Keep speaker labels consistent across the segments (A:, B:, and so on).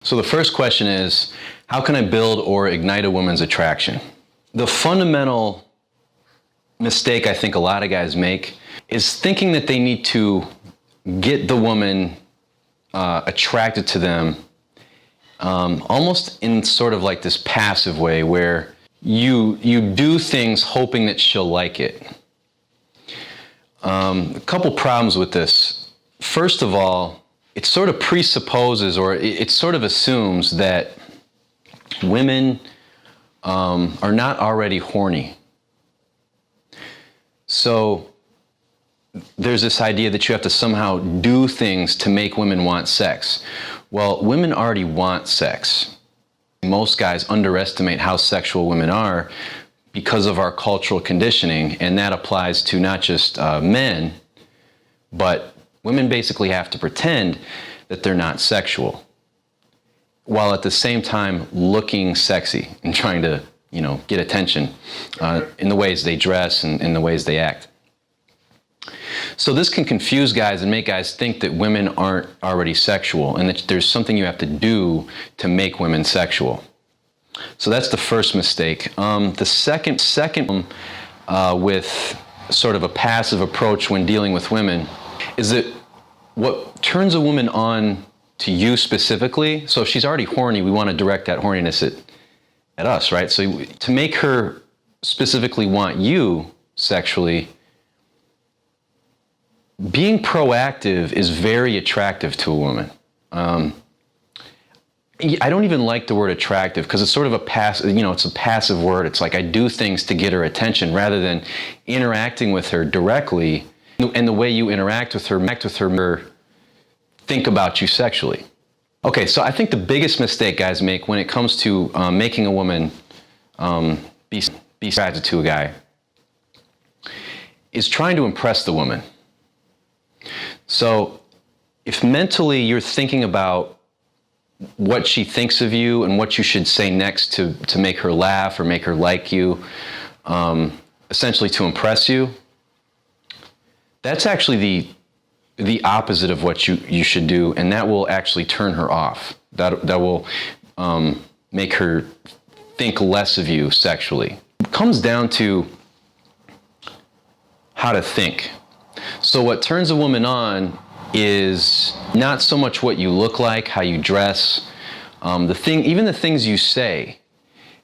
A: So the first question is, how can I build or ignite a woman's attraction? The fundamental mistake I think a lot of guys make is thinking that they need to get the woman attracted to them almost in sort of like this passive way where you do things hoping that she'll like it. A couple problems with this. First of all, it sort of presupposes or it sort of assumes that women are not already horny. So there's this idea that you have to somehow do things to make women want sex. Well, women already want sex. Most guys underestimate how sexual women are because of our cultural conditioning, and that applies to not just men, but women basically have to pretend that they're not sexual, while at the same time looking sexy and trying to, get attention in the ways they dress and in the ways they act. So this can confuse guys and make guys think that women aren't already sexual and that there's something you have to do to make women sexual. So that's the first mistake. The second with sort of a passive approach when dealing with women is that what turns a woman on to you specifically, so if she's already horny, we want to direct that horniness at us, right? So to make her specifically want you sexually, being proactive is very attractive to a woman. I don't even like the word attractive because it's sort of it's a passive word. It's like I do things to get her attention rather than interacting with her directly. And the way you interact with her, think about you sexually. Okay, so I think the biggest mistake guys make when it comes to making a woman be attracted to a guy is trying to impress the woman. So if mentally you're thinking about what she thinks of you and what you should say next to make her laugh or make her like you, essentially to impress you, that's actually the opposite of what you should do, and that will actually turn her off. That will make her think less of you sexually. It comes down to how to think. So what turns a woman on is not so much what you look like, how you dress, even the things you say.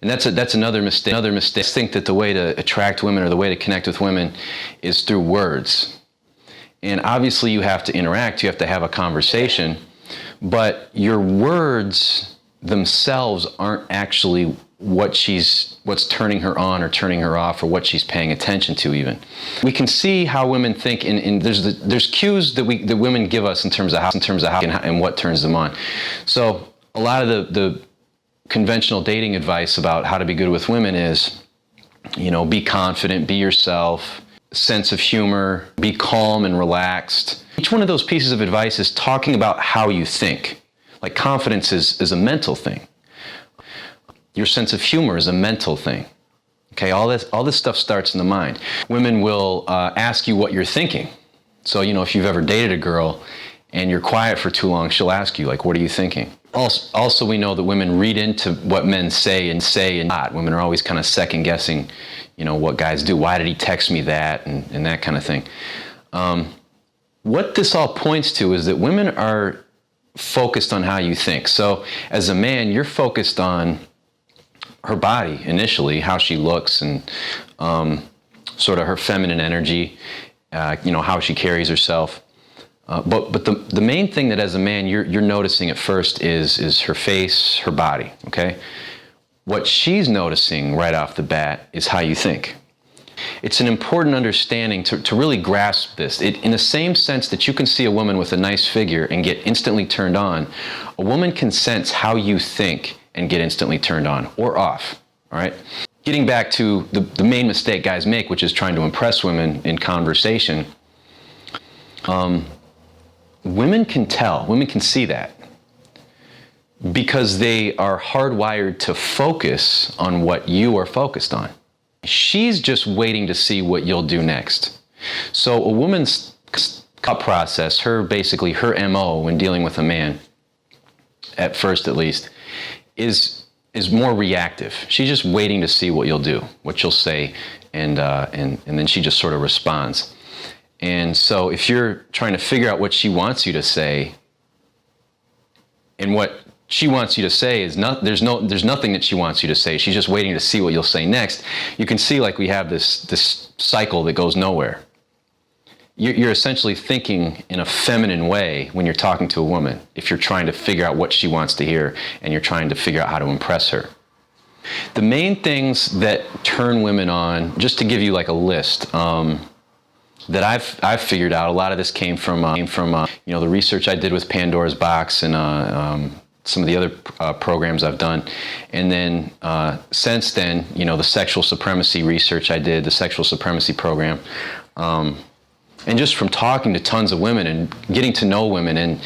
A: And that's another mistake. Think that the way to attract women or the way to connect with women is through words. And obviously you have to interact, you have to have a conversation, but your words themselves aren't actually what's turning her on or turning her off or what she's paying attention to even. We can see how women think there's cues that women give us in terms of how and what turns them on. So a lot of the conventional dating advice about how to be good with women is, be confident, be yourself, sense of humor, be calm and relaxed. Each one of those pieces of advice is talking about how you think. Like confidence is a mental thing. Your sense of humor is a mental thing. Okay, all this stuff starts in the mind. Women will ask you what you're thinking. So, if you've ever dated a girl and you're quiet for too long, she'll ask you, like, what are you thinking? Also, we know that women read into what men say and not. Women are always kind of second guessing, what guys do. Why did he text me that? And that kind of thing. What this all points to is that women are focused on how you think. So as a man, you're focused on her body initially, how she looks and sort of her feminine energy, how she carries herself. But the main thing that as a man you're noticing at first is her face, her body, okay? What she's noticing right off the bat is how you think. It's an important understanding to really grasp this. In the same sense that you can see a woman with a nice figure and get instantly turned on, a woman can sense how you think and get instantly turned on or off, all right? Getting back to the main mistake guys make, which is trying to impress women in conversation, women can see that because they are hardwired to focus on what you are focused on. She's just waiting to see what you'll do next. So a woman's thought process, her MO when dealing with a man, at first at least, is more reactive. She's just waiting to see what you'll do, what you'll say, and then she just sort of responds. And so if you're trying to figure out what she wants you to say, and what she wants you to say is there's nothing that she wants you to say. She's just waiting to see what you'll say next. You can see like we have this cycle that goes nowhere. You're essentially thinking in a feminine way when you're talking to a woman, if you're trying to figure out what she wants to hear and you're trying to figure out how to impress her. The main things that turn women on, just to give you like a list, that I've figured out, a lot of this came from the research I did with Pandora's Box and some of the other programs I've done, and then since then, the sexual supremacy research I did, the sexual supremacy program, and just from talking to tons of women and getting to know women, and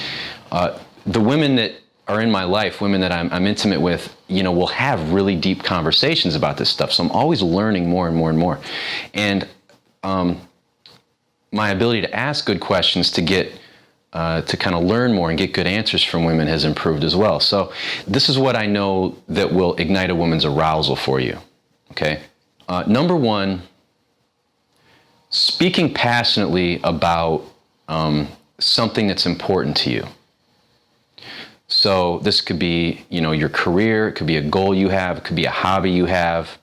A: the women that are in my life, women that I'm intimate with, will have really deep conversations about this stuff. So I'm always learning more and more and more, and my ability to ask good questions to get to kind of learn more and get good answers from women has improved as well. So this is what I know that will ignite a woman's arousal for you. Okay, number one, speaking passionately about something that's important to you. So this could be, your career, it could be a goal you have, it could be a hobby you have,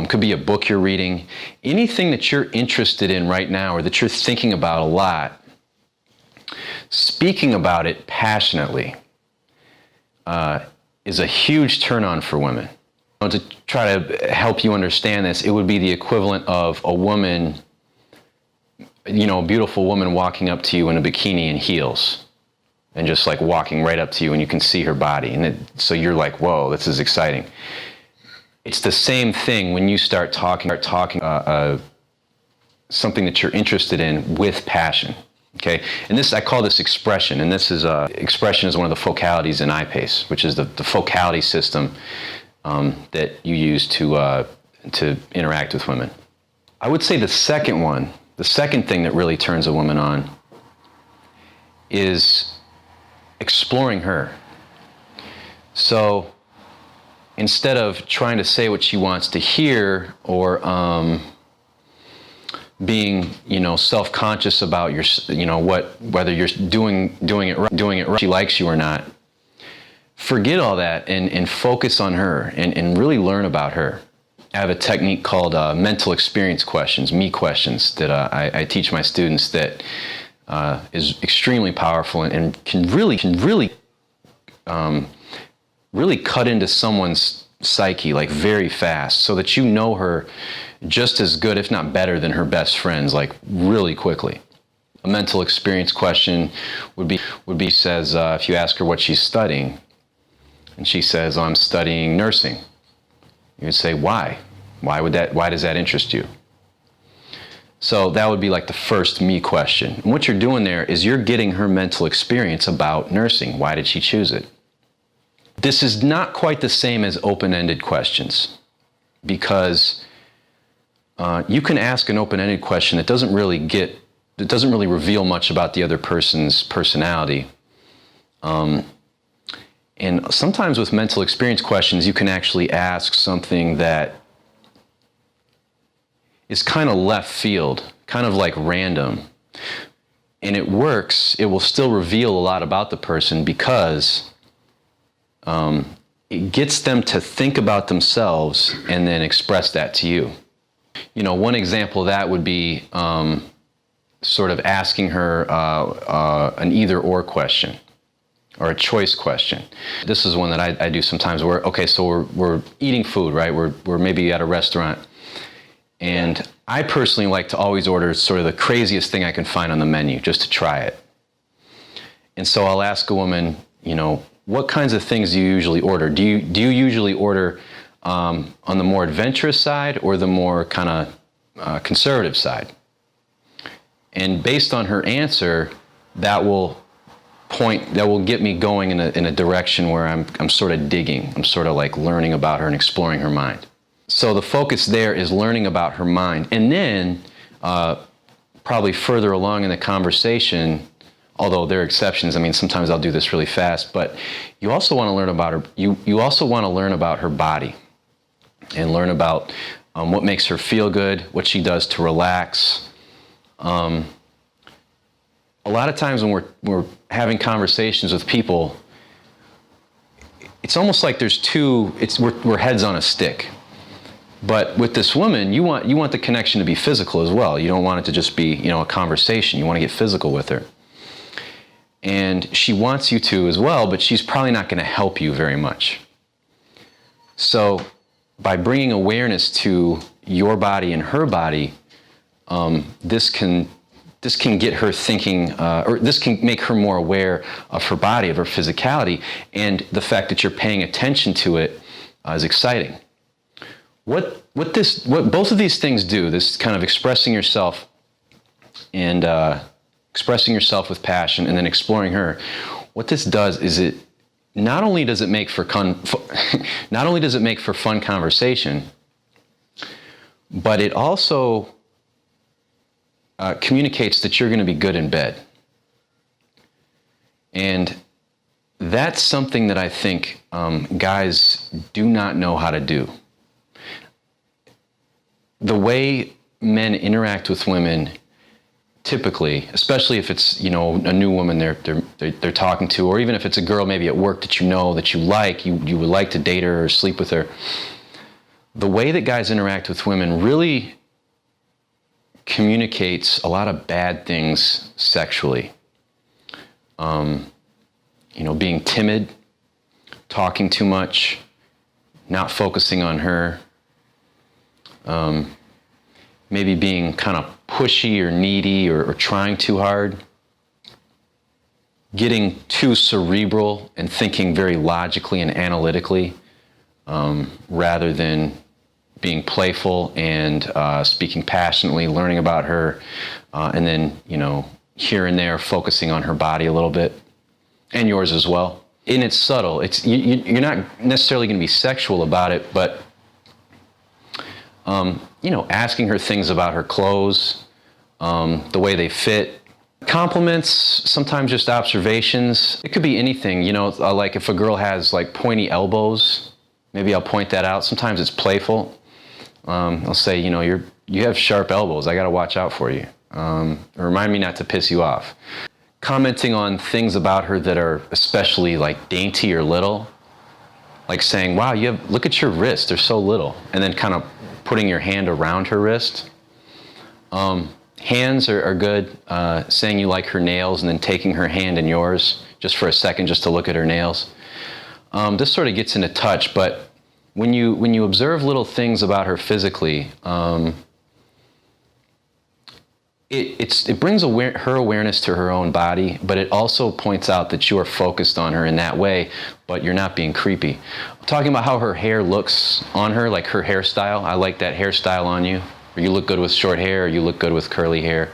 A: could be a book you're reading. Anything that you're interested in right now or that you're thinking about a lot, speaking about it passionately is a huge turn-on for women. To try to help you understand this, it would be the equivalent of a woman, a beautiful woman walking up to you in a bikini and heels and just like walking right up to you and you can see her body. And so you're like, whoa, this is exciting. It's the same thing when you start talking something that you're interested in with passion. Okay, and this, I call this expression, and this is expression is one of the focalities in iPACE, which is the focality system that you use to interact with women. I would say the second thing that really turns a woman on is exploring her. So instead of trying to say what she wants to hear or being, self-conscious about your, whether you're doing it right, she likes you or not, forget all that and focus on her and really learn about her. I have a technique called mental experience questions, me questions, that I teach my students that is extremely powerful and can really cut into someone's psyche like very fast, so that you know her just as good, if not better, than her best friends, like really quickly. A mental experience question would be says if you ask her what she's studying, and she says, "Oh, I'm studying nursing." You would say, "Why? Why does that interest you?" So that would be like the first me question. And what you're doing there is you're getting her mental experience about nursing. Why did she choose it? This is not quite the same as open-ended questions, because you can ask an open-ended question that doesn't really reveal much about the other person's personality. And sometimes with mental experience questions, you can actually ask something that is kind of left field, kind of like random. And it works, it will still reveal a lot about the person, because it gets them to think about themselves and then express that to you. One example of that would be sort of asking her an either-or question or a choice question. This is one that I do sometimes where, okay, so we're eating food, right? We're maybe at a restaurant, and I personally like to always order sort of the craziest thing I can find on the menu just to try it. And so I'll ask a woman, what kinds of things do you usually order? Do you usually order on the more adventurous side or the more kind of conservative side? And based on her answer, that will get me going in a direction where I'm sort of digging. I'm sort of like learning about her and exploring her mind. So the focus there is learning about her mind. And then probably further along in the conversation, although there are exceptions. I mean, sometimes I'll do this really fast, but you also want to learn about her. You also want to learn about her body and learn about what makes her feel good, what she does to relax. A lot of times when we're having conversations with people, it's almost like there's we're heads on a stick. But with this woman, you want the connection to be physical as well. You don't want it to just be, a conversation. You want to get physical with her. And she wants you to as well, but she's probably not going to help you very much. So by bringing awareness to your body and her body, this can get her thinking, or this can make her more aware of her body, of her physicality, and the fact that you're paying attention to it is exciting. What both of these things do, this kind of expressing yourself and expressing yourself with passion and then exploring her, what this does is it not only does it make for fun conversation, but it also communicates that you're going to be good in bed. And that's something that I think guys do not know how to do. The way men interact with women, typically, especially if it's a new woman they're talking to, or even if it's a girl maybe at work that that you like, you would like to date her or sleep with her. The way that guys interact with women really communicates a lot of bad things sexually. Being timid, talking too much, not focusing on her. Maybe being kind of pushy or needy or trying too hard, getting too cerebral and thinking very logically and analytically, rather than being playful and speaking passionately, learning about her, and then, here and there focusing on her body a little bit, and yours as well. And it's subtle. You're not necessarily going to be sexual about it, but asking her things about her clothes, the way they fit, compliments, sometimes just observations. It could be anything, like if a girl has like pointy elbows, maybe I'll point that out. Sometimes it's playful. I'll say, you have sharp elbows. I got to watch out for you. Remind me not to piss you off. Commenting on things about her that are especially like dainty or little, like saying, wow, look at your wrists, they're so little, and then kind of putting your hand around her wrist. Hands are good, saying you like her nails and then taking her hand in yours just for a second just to look at her nails. This sort of gets into touch, but when you observe little things about her physically, it brings her awareness to her own body, but it also points out that you are focused on her in that way, but you're not being creepy. I'm talking about how her hair looks on her, like her hairstyle. I like that hairstyle on you. Or you look good with short hair, or you look good with curly hair.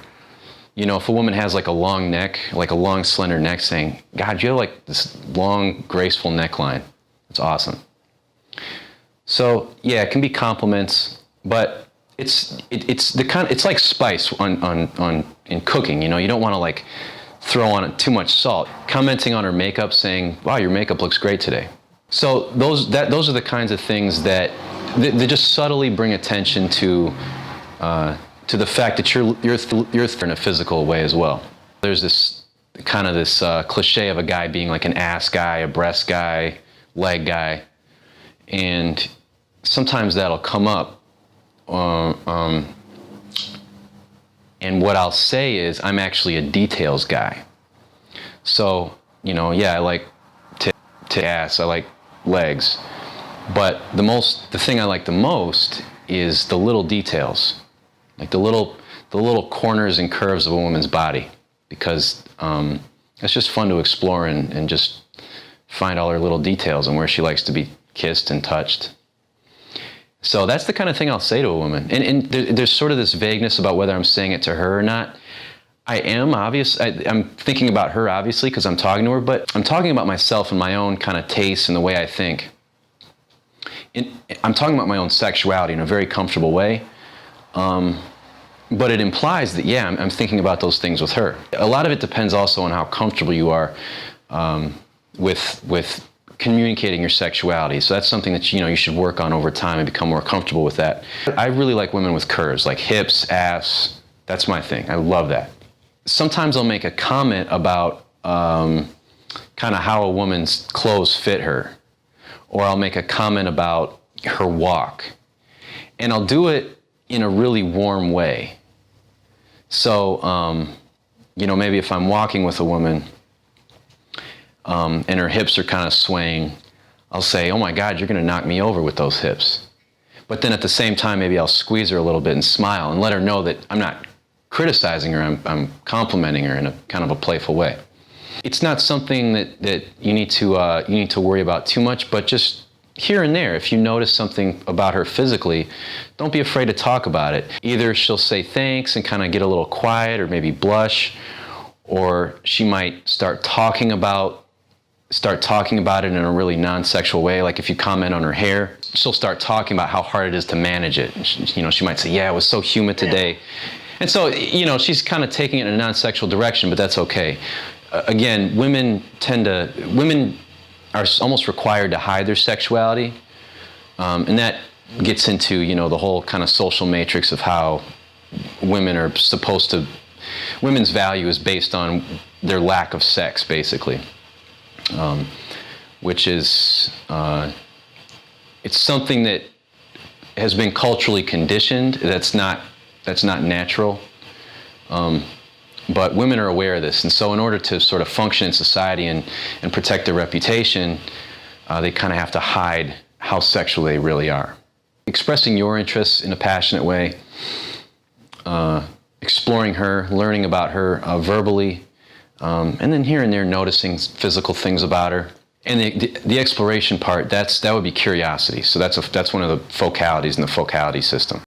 A: If a woman has like a long neck, like a long slender neck, saying, God, you have like this long, graceful neckline. It's awesome. So yeah, it can be compliments, but it's like spice in cooking. You don't want to like throw on too much salt. Commenting on her makeup, saying, wow, your makeup looks great today. So those are the kinds of things that they just subtly bring attention to the fact that you're in a physical way as well. There's this cliche of a guy being like an ass guy, a breast guy, leg guy, and sometimes that'll come up. And what I'll say is I'm actually a details guy. So, I like ass, I like legs, but the thing I like the most is the little details, like the little corners and curves of a woman's body, because it's just fun to explore and just find all her little details and where she likes to be kissed and touched. So that's the kind of thing I'll say to a woman. And there's sort of this vagueness about whether I'm saying it to her or not. I'm thinking about her, obviously, because I'm talking to her, but I'm talking about myself and my own kind of taste and the way I think. I'm talking about my own sexuality in a very comfortable way. but it implies that, yeah, I'm thinking about those things with her. A lot of it depends also on how comfortable you are with communicating your sexuality. So that's something that you should work on over time and become more comfortable with that. I really like women with curves, like hips, ass. That's my thing. I love that. Sometimes I'll make a comment about kind of how a woman's clothes fit her, or I'll make a comment about her walk, and I'll do it in a really warm way. So, maybe if I'm walking with a woman and her hips are kind of swaying, I'll say, "Oh my God, you're going to knock me over with those hips." But then at the same time, maybe I'll squeeze her a little bit and smile and let her know that I'm not criticizing her, I'm complimenting her in a kind of a playful way. It's not something that you need to worry about too much, but just here and there, if you notice something about her physically, don't be afraid to talk about it. Either she'll say thanks and kind of get a little quiet, or maybe blush, or she might start talking about it in a really non-sexual way. Like if you comment on her hair, she'll start talking about how hard it is to manage it. She might say, "Yeah, it was so humid today." And so, she's kind of taking it in a non-sexual direction, but that's okay. Again, women are almost required to hide their sexuality, and that gets into, the whole kind of social matrix of how women are supposed to, women's value is based on their lack of sex, basically, which is, it's something that has been culturally conditioned. That's not natural. But women are aware of this, and so in order to sort of function in society and protect their reputation, they kind of have to hide how sexual they really are. Expressing your interests in a passionate way, exploring her, learning about her verbally, and then here and there noticing physical things about her. And the exploration part, that would be curiosity. So that's one of the focalities in the focality system.